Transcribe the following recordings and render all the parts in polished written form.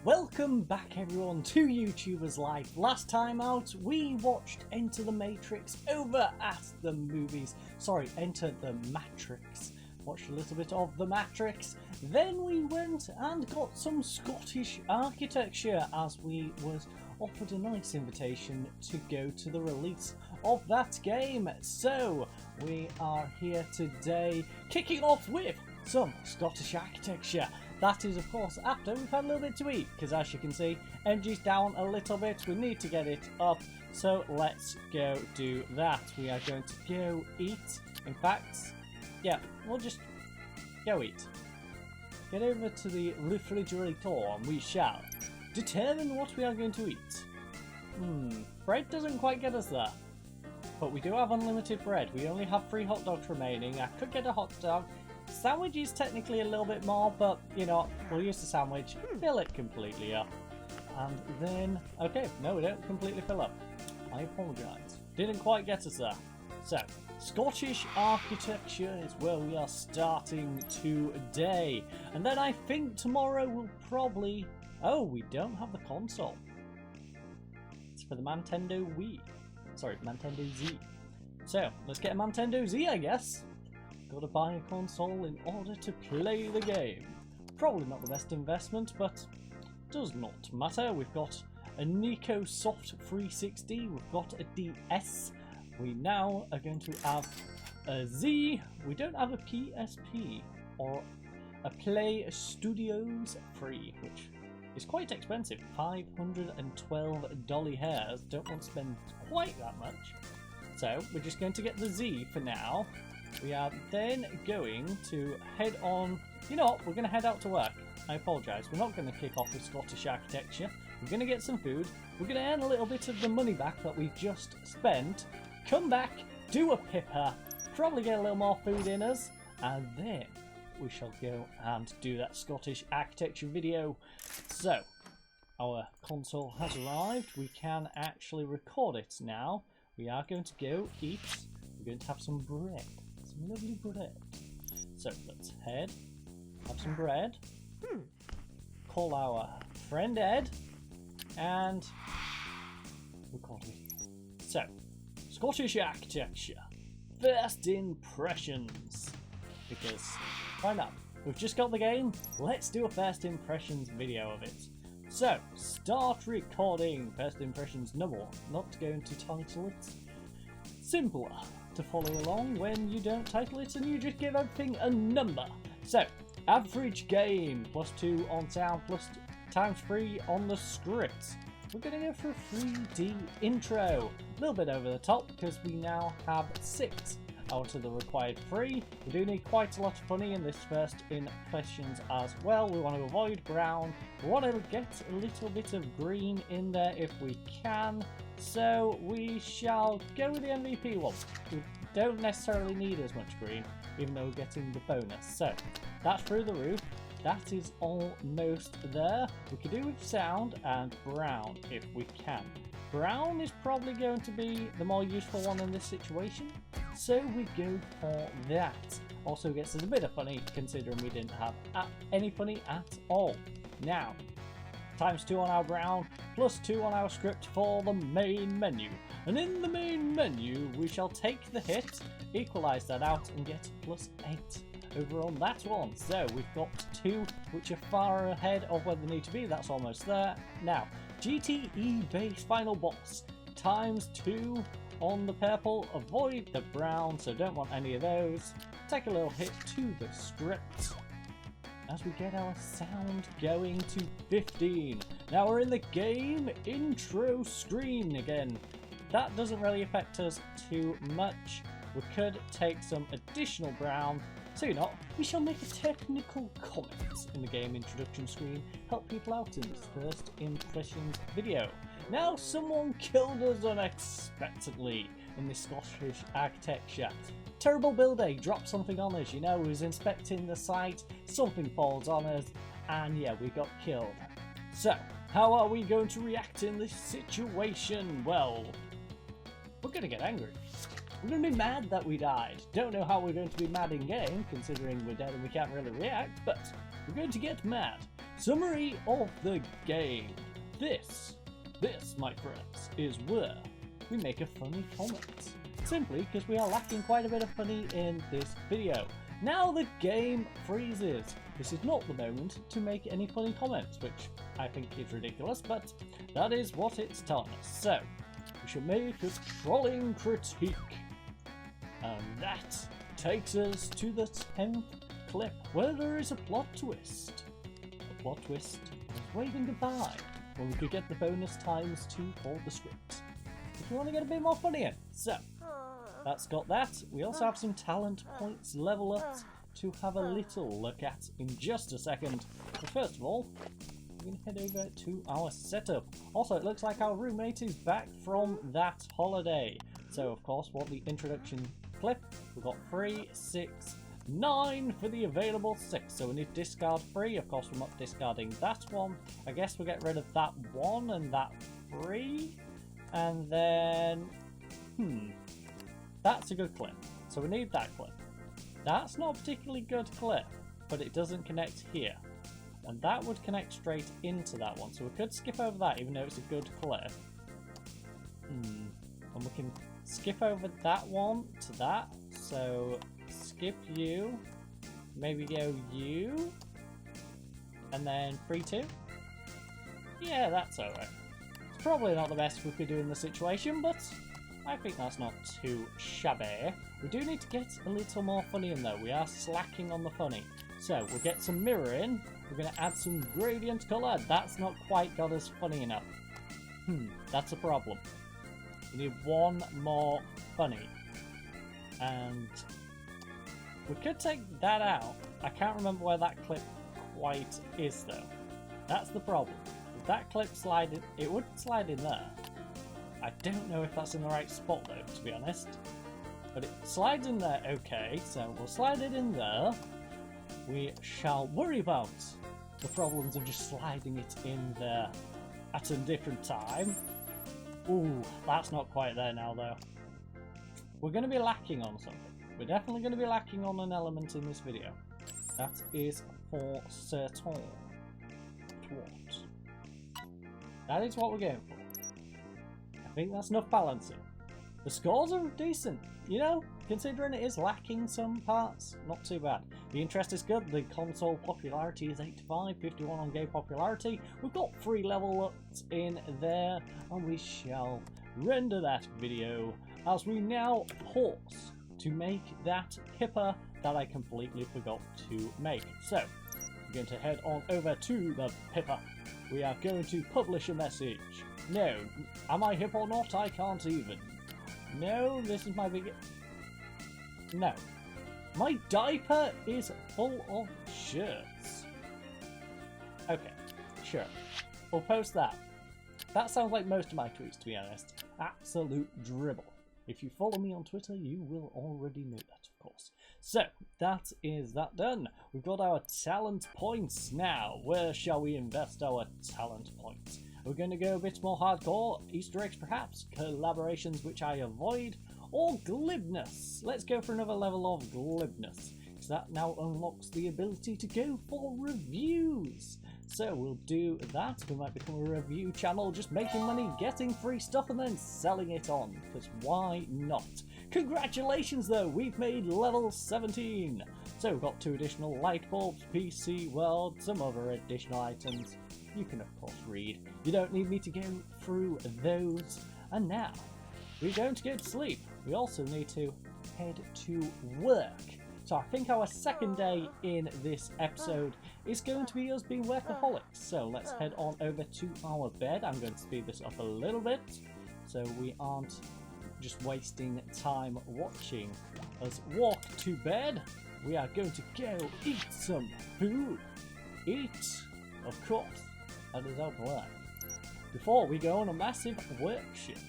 Welcome back everyone to YouTuber's Life. Last time out we watched Enter the Matrix over at the movies. Sorry, Enter the Matrix. Watched a little bit of the Matrix. Then we went and got some Scottish architecture as we was offered a nice invitation to go to the release of that game. So we are here today kicking off with some Scottish architecture. That is, of course, after we've had a little bit to eat, because as you can see, energy's down a little bit. We need to get it up, so let's go do that. We are going to go eat. In fact, yeah, we'll just go eat. Get over to the refrigerator and we shall determine what we are going to eat. Bread doesn't quite get us there, but we do have unlimited bread. We only have 3 hot dogs remaining. I could get a hot dog. Sandwich is technically a little bit more, but you know, we'll use the sandwich, fill it completely up, and then, okay, no, we don't completely fill up. I apologise. Didn't quite get us there. So, Scottish architecture is where we are starting today, and then I think tomorrow we'll probably... Oh, we don't have the console. It's for the Nintendo Wii. Sorry, Nintendo Z. So, let's get a Nintendo Z, I guess. Gotta buy a console in order to play the game. Probably not the best investment, but does not matter. We've got a Nico Soft 360, we've got a DS. We now are going to have a Z. We don't have a PSP or a Play Studios 3, which is quite expensive. $512 hairs. Don't want to spend quite that much. So we're just going to get the Z for now. We are then going to head on... You know what? We're going to head out to work. I apologise. We're not going to kick off with Scottish architecture. We're going to get some food. We're going to earn a little bit of the money back that we've just spent. Come back, do a pipper, probably get a little more food in us, and then we shall go and do that Scottish architecture video. So, our console has arrived. We can actually record it now. We are going to go eat. We're going to have some bread. Some lovely bread. So let's head, have some bread, call our friend Ed, and record video. So, Scottish architecture, first impressions, because why not? We've just got the game, let's do a first impressions video of it. So, start recording. First impressions number 1, not going to title it. Simpler to follow along when you don't title it and you just give everything a number. So, average game, +2 on sound, +3 on the script. We're going to go for a 3D intro. A little bit over the top because we now have 6 out of the required 3. We do need quite a lot of funny in this first impressions as well. We want to avoid brown. We want to get a little bit of green in there if we can. So we shall go with the MVP one. We don't necessarily need as much green, even though we're getting the bonus. So that's through the roof. That is almost there. We could do with sound and brown if we can. Brown is probably going to be the more useful one in this situation, so we go for that. Also gets us a bit of funny considering we didn't have any funny at all. Now, ×2 on our brown, +2 on our script for the main menu. And in the main menu, we shall take the hit, equalise that out, and get +8 over on that one. So we've got 2 which are far ahead of where they need to be. That's almost there. Now, GTE base final boss, ×2 on the purple, avoid the brown, so don't want any of those. Take a little hit to the script as we get our sound going to 15. Now we're in the game intro screen again. That doesn't really affect us too much. We could take some additional brown. So you know, we shall make a technical comment in the game introduction screen, help people out in this first impressions video. Now someone killed us unexpectedly in this Scottish architecture. Terrible build day, dropped something on us, you know, we was inspecting the site, something falls on us, and yeah, we got killed. So, how are we going to react in this situation? Well, we're going to get angry. We're going to be mad that we died. Don't know how we're going to be mad in game, considering we're dead and we can't really react, but we're going to get mad. Summary of the game. This, my friends, is where we make a funny comment. Simply because we are lacking quite a bit of funny in this video. Now the game freezes. This is not the moment to make any funny comments, which I think is ridiculous, but that is what it's telling us. So, we should make a trolling critique. And that takes us to the 10th clip, where there is a plot twist. The plot twist is waving goodbye, when we could get the bonus times 2 for the script. If you want to get a bit more funny in. So, that's got that. We also have some talent points level ups to have a little look at in just a second. But first of all, we're going to head over to our setup. Also, it looks like our roommate is back from that holiday. So, of course, what the introduction clip, we've got 3, 6, 9 for the available 6. So we need to discard 3. Of course, we're not discarding that one. I guess we'll get rid of that 1 and that 3. And then, that's a good clip. So we need that clip. That's not a particularly good clip, but it doesn't connect here. And that would connect straight into that one. So we could skip over that, even though it's a good clip. And we can skip over that one to that. So skip you, maybe go you, and then 3, 2. Yeah, that's alright. It's probably not the best we could do in the situation, but I think that's not too shabby. We do need to get a little more funny in though. We are slacking on the funny. So we'll get some mirroring. We're going to add some gradient colour. That's not quite got us funny enough. That's a problem. We need one more funny. And we could take that out. I can't remember where that clip quite is though. That's the problem. If that clip slided, it would slide in there. I don't know if that's in the right spot though, to be honest. But it slides in there okay, so we'll slide it in there. We shall worry about the problems of just sliding it in there at a different time. Ooh, that's not quite there now though. We're going to be lacking on something. We're definitely going to be lacking on an element in this video. That is for certain. That is what we're going for. I think that's enough balancing. The scores are decent, you know, considering it is lacking some parts, not too bad. The interest is good, the console popularity is 85, 51 on game popularity. We've got 3 level ups in there, and we shall render that video as we now pause to make that pipper that I completely forgot to make. So, we're going to head on over to the pipper. We are going to publish a message. No, am I hip or not? I can't even. No, this is my big... No. My diaper is full of shirts. Okay, sure. We'll post that. That sounds like most of my tweets, to be honest. Absolute dribble. If you follow me on Twitter, you will already know that, of course. So, that is that done. We've got our talent points now. Where shall we invest our talent points? We're going to go a bit more hardcore, Easter eggs perhaps, collaborations which I avoid, or glibness. Let's go for another level of glibness, because that now unlocks the ability to go for reviews. So we'll do that. We might become a review channel, just making money, getting free stuff and then selling it on, because why not? Congratulations though, we've made level 17. So we've got 2 additional light bulbs, PC world, some other additional items. You can of course read. You don't need me to go through those. And now, we're going to go to sleep. We also need to head to work. So I think our second day in this episode is going to be us being workaholics. So let's head on over to our bed. I'm going to speed this up a little bit so we aren't just wasting time watching us walk to bed. We are going to go eat some food. Eat, of course. That is our plan. Before we go on a massive work shift.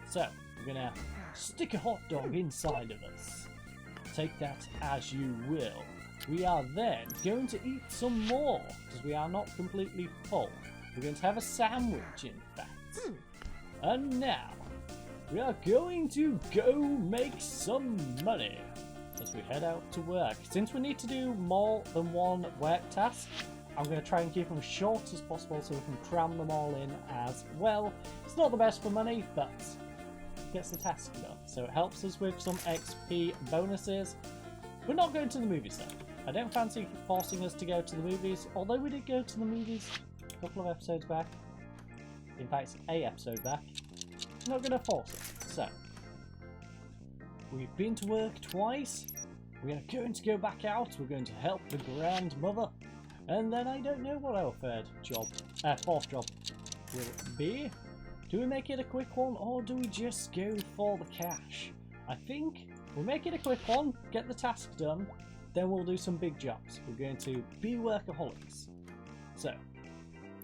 So, we're gonna stick a hot dog inside of us. Take that as you will. We are then going to eat some more, because we are not completely full. We're going to have a sandwich, in fact. And now, we are going to go make some money as we head out to work. Since we need to do more than one work task, I'm going to try and keep them short as possible so we can cram them all in as well. It's not the best for money, but it gets the task done. So it helps us with some XP bonuses. We're not going to the movies though. I don't fancy forcing us to go to the movies, although we did go to the movies a couple of episodes back. In fact, a episode back. I'm not going to force it. So, we've been to work twice. We are going to go back out. We're going to help the grandmother. And then I don't know what our fourth job will be. Do we make it a quick one or do we just go for the cash? I think we'll make it a quick one, get the task done, then we'll do some big jobs. We're going to be workaholics. So,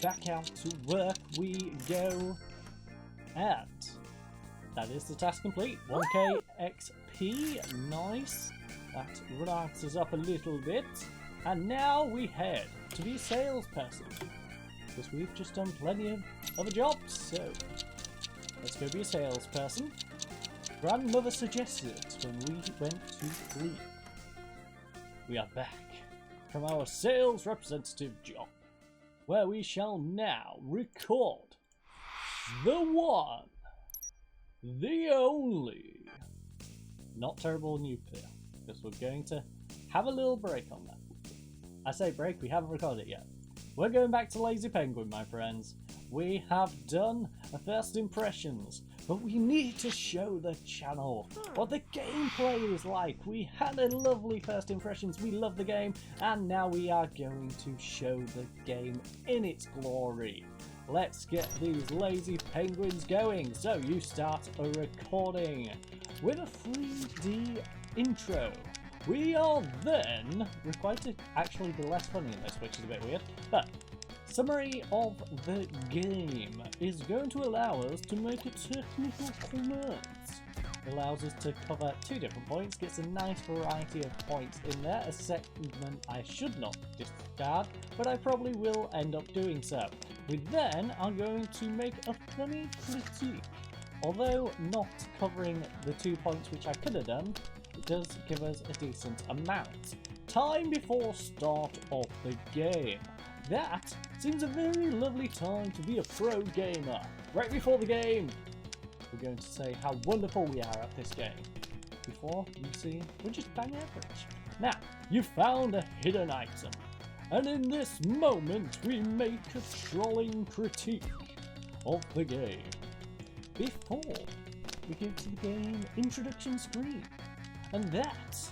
back out to work we go. And that is the task complete. 1k XP, nice. That rounds us up a little bit. And now we head to be a salesperson. Because we've just done plenty of other jobs, so let's go be a salesperson. Grandmother suggested it when we went to sleep. We are back from our sales representative job, where we shall now record the one, the only, not terrible nuclear, because we're going to have a little break on that. I say break, we haven't recorded it yet. We're going back to Lazy Penguin, my friends. We have done a first impressions, but we need to show the channel what the gameplay is like. We had a lovely first impressions, we love the game, and now we are going to show the game in its glory. Let's get these lazy penguins going. So you start a recording with a 3D intro. We are then required to actually be less funny in this, which is a bit weird, but summary of the game is going to allow us to make a technical comment. It allows us to cover 2 different points, gets a nice variety of points in there, a segment I should not discard, but I probably will end up doing so. We then are going to make a funny critique. Although not covering the 2 points which I could have done, it does give us a decent amount. Time before start of the game. That seems a very lovely time to be a pro gamer. Right before the game, we're going to say how wonderful we are at this game. Before, you see, we're just bang average. Now, you found a hidden item. And in this moment, we make a trolling critique of the game. Before we go to the game introduction screen. And that,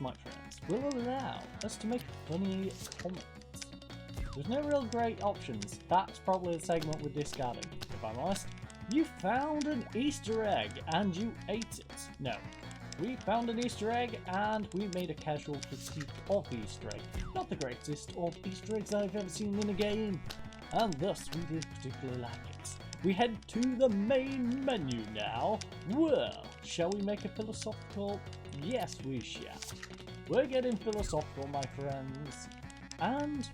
my friends, will allow us to make funny comments. There's no real great options. That's probably the segment we're discarding, if I'm honest. You found an Easter egg and you ate it. No. We found an Easter egg and we made a casual critique of the Easter egg. Not the greatest of Easter eggs I've ever seen in a game. And thus we did particularly like it. We head to the main menu now. Well, shall we make a philosophical? Yes, we shall. We're getting philosophical, my friends. And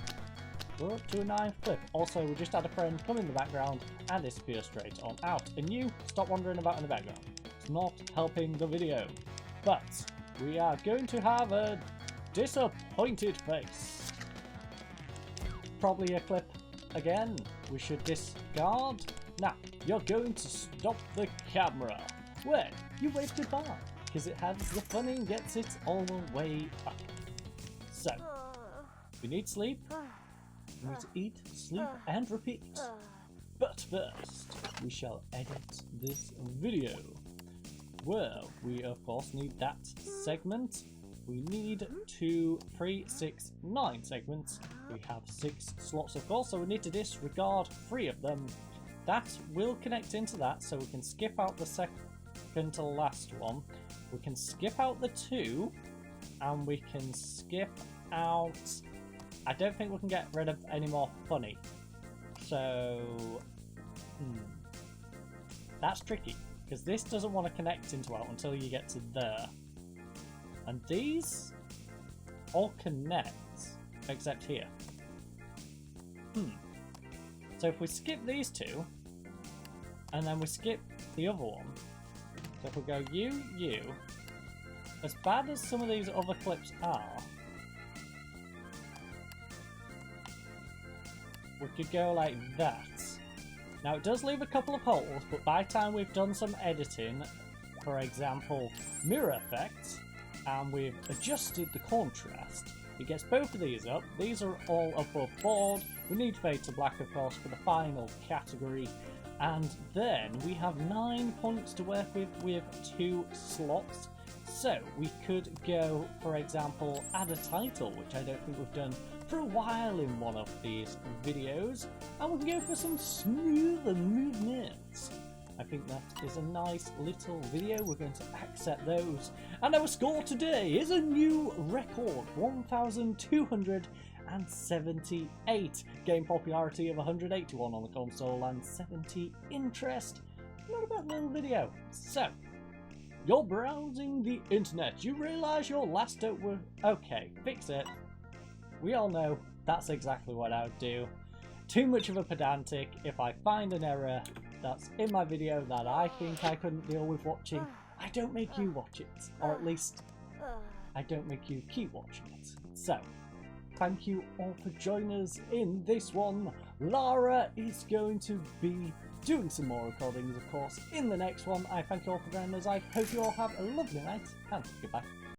we're up to a 9th clip. Also, we just had a friend come in the background and disappear straight on out. And you, stop wandering about in the background. It's not helping the video. But we are going to have a disappointed face. Probably a clip again. We should discard. Now, you're going to stop the camera when you wave goodbye, because it has the funny and gets it all the way up. So, we need sleep, we need to eat, sleep, and repeat. But first, we shall edit this video. Well, we of course need that segment. We need 2, 3, 6, 9 segments. We have 6 slots of course, so we need to disregard 3 of them. That will connect into that, so we can skip out the second to last one. We can skip out the 2, and we can skip out... I don't think we can get rid of any more funny. So... That's tricky, because this doesn't want to connect into out until you get to there. And these all connect, except here. So if we skip these 2, and then we skip the other one, so if we go you, as bad as some of these other clips are, we could go like that. Now it does leave a couple of holes, but by the time we've done some editing, for example, mirror effects, and we've adjusted the contrast, it gets both of these up. These are all above board. We need fade to black, of course, for the final category. And then we have 9 points to work with 2 slots. So we could go, for example, add a title, which I don't think we've done for a while in one of these videos. And we can go for some smoother movements. I think that is a nice little video. We're going to accept those. And our score today is a new record, 1,278. Game popularity of 181 on the console and 70 interest. Not a bad little video. So, you're browsing the internet. You realise your last note were... Okay, fix it. We all know that's exactly what I would do. Too much of a pedantic. If I find an error that's in my video that I think I couldn't deal with watching, I don't make you watch it. Or at least, I don't make you keep watching it. So, thank you all for joining us in this one. Lara is going to be doing some more recordings, of course, in the next one. I thank you all for joining us. I hope you all have a lovely night, and goodbye.